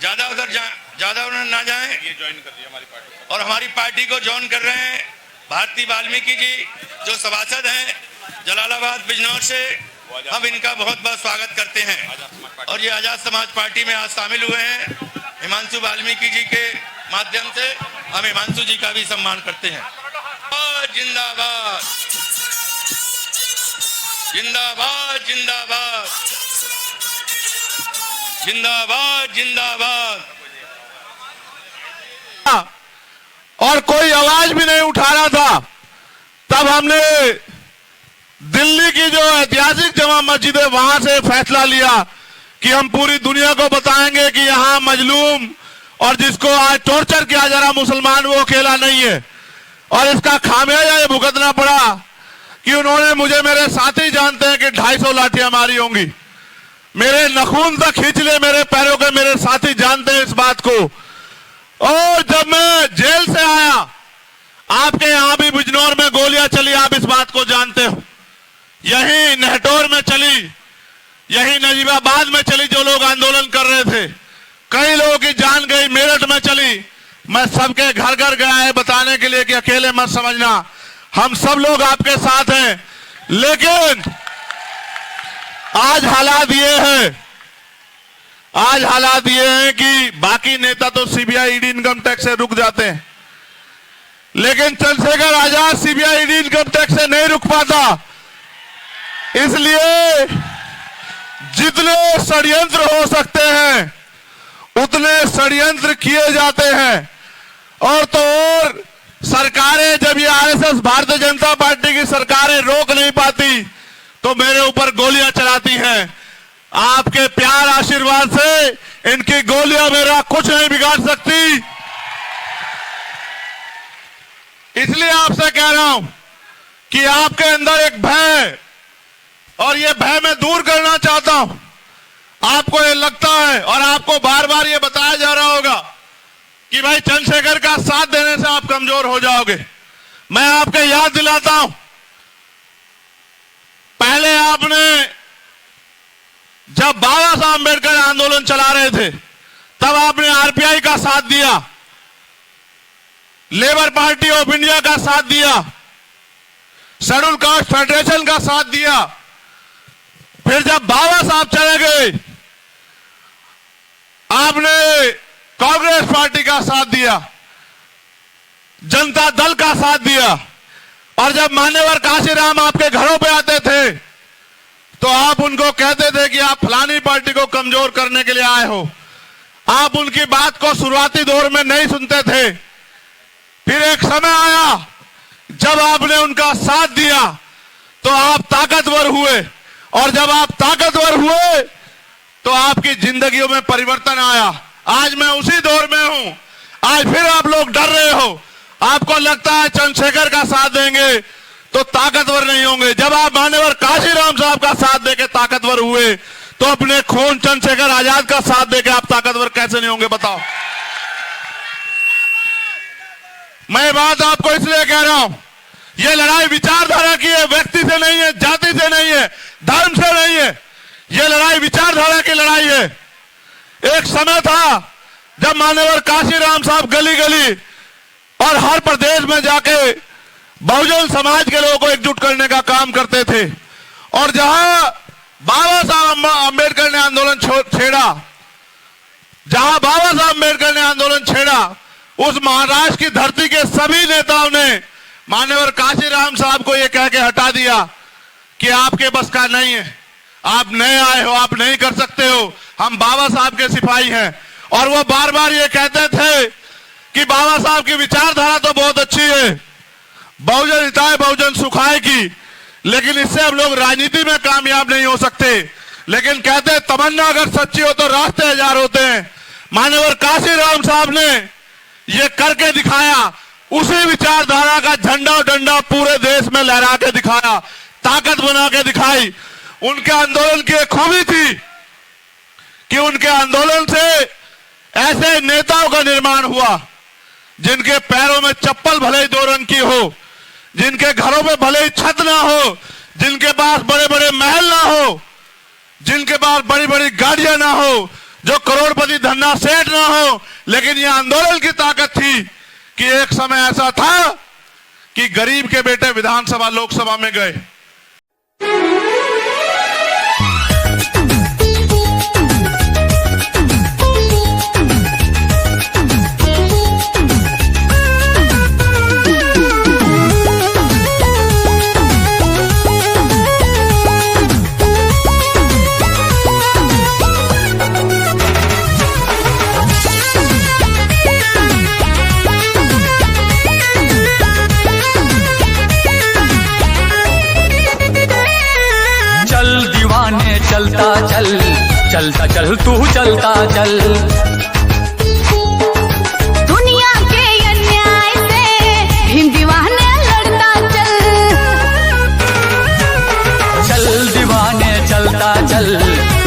ज्यादा उधर ना जाएं। ये ज्वाइन कर दिया हमारी पार्टी और हमारी पार्टी को ज्वाइन कर रहे हैं भारती वाल्मीकि जी जो सभासद हैं जलालाबाद बिजनौर से। हम इनका बहुत बहुत स्वागत करते हैं और ये आजाद समाज पार्टी में आज शामिल हुए हैं। हिमांशु वाल्मीकि जी के माध्यम से हम हिमांशु जी का भी सम्मान करते हैं। जिंदाबाद जिंदाबाद जिंदाबाद जिंदाबाद जिंदाबाद। और कोई आवाज भी नहीं उठा रहा था, तब हमने दिल्ली की जो ऐतिहासिक जमा मस्जिद है वहां से फैसला लिया कि हम पूरी दुनिया को बताएंगे कि यहाँ मजलूम और जिसको आज टॉर्चर किया जा रहा मुसलमान वो अकेला नहीं है। और इसका खामियाजा ये भुगतना पड़ा कि उन्होंने मुझे, मेरे साथी जानते हैं कि 250 लाठियां मारी होंगी, मेरे नखून तक खींच ले मेरे पैरों के, मेरे साथी जानते हैं इस बात को। और जब मैं जेल से आया, आपके यहां भी बिजनौर में गोलियां चली, आप इस बात को जानते हो। यही नेहटोर में चली, यही नजीबाबाद में चली, जो लोग आंदोलन कर रहे थे। कई लोगों की जान गई, मेरठ में चली। मैं सबके घर घर गया है बताने के लिए कि अकेले मत समझना, हम सब लोग आपके साथ हैं। लेकिन आज हालात ये हैं, आज हालात ये हैं कि बाकी नेता तो सीबीआई ईडी इनकम टैक्स से रुक जाते हैं, लेकिन Chandrashekhar Azad CBI ED income tax से नहीं रुक पाता। इसलिए जितने षड्यंत्र हो सकते हैं उतने षड्यंत्र किए जाते हैं। और तो और सरकारें, जब ये आरएसएस भारतीय जनता पार्टी की सरकारें रोक नहीं पाती तो मेरे ऊपर गोलियां चलाती हैं। आपके प्यार आशीर्वाद से इनकी गोलियां मेरा कुछ नहीं बिगाड़ सकती। इसलिए आपसे कह रहा हूं कि आपके अंदर एक भय, और ये भय मैं दूर करना चाहता हूं। आपको ये लगता है और आपको बार बार ये बताया जा रहा होगा कि भाई चंद्रशेखर का साथ देने से आप कमजोर हो जाओगे। मैं आपको याद दिलाता हूं, पहले आपने जब बाबा साहब अम्बेडकर आंदोलन चला रहे थे तब आपने आरपीआई का साथ दिया, लेबर पार्टी ऑफ इंडिया का साथ दिया, शेड्यूल कास्ट फेडरेशन का साथ दिया। फिर जब बाबा साहब चले गए आपने कांग्रेस पार्टी का साथ दिया, जनता दल का साथ दिया। और जब मान्यवर काशीराम आपके घरों पे आते थे तो आप उनको कहते थे कि आप फलानी पार्टी को कमजोर करने के लिए आए हो। आप उनकी बात को शुरुआती दौर में नहीं सुनते थे। फिर एक समय आया जब आपने उनका साथ दिया तो आप ताकतवर हुए, और जब आप ताकतवर हुए तो आपकी जिंदगियों में परिवर्तन आया। आज मैं उसी दौर में हूं। आज फिर आप लोग डर रहे हो, आपको लगता है चंद्रशेखर का साथ देंगे तो ताकतवर नहीं होंगे। जब आप मान्यवर काशीराम साहब का साथ देके ताकतवर हुए तो अपने खून चंद्रशेखर आजाद का साथ देके आप ताकतवर कैसे नहीं होंगे बताओ। मैं बात आपको इसलिए कह रहा हूं, ये लड़ाई विचारधारा की है, व्यक्ति से नहीं है, जाति से नहीं है, धर्म से नहीं है। ये लड़ाई विचारधारा की लड़ाई है। एक समय था जब मान्यवर काशीराम साहब गली गली और हर प्रदेश में जाके बहुजन समाज के लोगों को एकजुट करने का काम करते थे। और जहां बाबा साहब अम्बेडकर ने आंदोलन छेड़ा, जहां बाबा साहब अम्बेडकर ने आंदोलन छेड़ा, उस महाराष्ट्र की धरती के सभी नेताओं ने मान्यवर काशीराम साहब को यह कह के हटा दिया कि आपके बस का नहीं है, आप नए आए हो, आप नहीं कर सकते हो, हम बाबा साहब के सिपाही हैं। और वो बार बार ये कहते थे कि बाबा साहब की विचारधारा तो बहुत अच्छी है, बहुजन हिताय बहुजन सुखाय की, लेकिन इससे हम लोग राजनीति में कामयाब नहीं हो सकते। लेकिन कहते तमन्ना अगर सच्ची हो तो रास्ते हजार होते हैं। मान्यवर काशीराम साहब ने ये करके दिखाया, उसी विचारधारा का झंडा और डंडा पूरे देश में लहरा के दिखाया, ताकत बना के दिखाई। उनके आंदोलन की एक खूबी थी कि उनके आंदोलन से ऐसे नेताओं का निर्माण हुआ जिनके पैरों में चप्पल भले ही 2 रंग की हो, जिनके घरों में भले ही छत ना हो, जिनके पास बड़े बड़े महल ना हो, जिनके पास बड़ी बड़ी गाड़ियां ना हो, जो करोड़पति धन्ना सेठ ना हो, लेकिन यह आंदोलन की ताकत थी कि एक समय ऐसा था कि गरीब के बेटे विधानसभा लोकसभा में गए। चलता चल, चलता चल तू चलता चल, दुनिया के अन्याय से भीम दीवाने लड़ता चल। चल दीवाने चलता चल,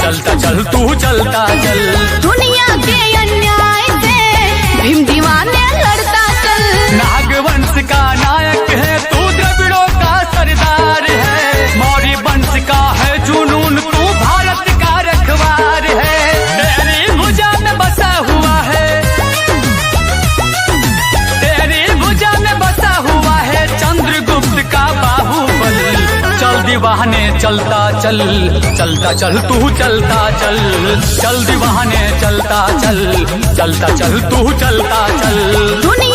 चलता चल तू चलता चल, दुनिया के अन्याय से भीम दीवाने लड़ता चल। नागवंश का नायक है तू, द्रविड़ों का सरदार है, मौर्य वंश का है जुनून, तू भारत का रखवार है। तेरी भुजा में बसा हुआ है, तेरी भुजा में बसा हुआ है चंद्रगुप्त का बाहुबल। चल दीवाने चलता चल, चलता चल तू चलता चल, चल दीवाने चलता चल, चलता चल तू चलता चल। दुनिया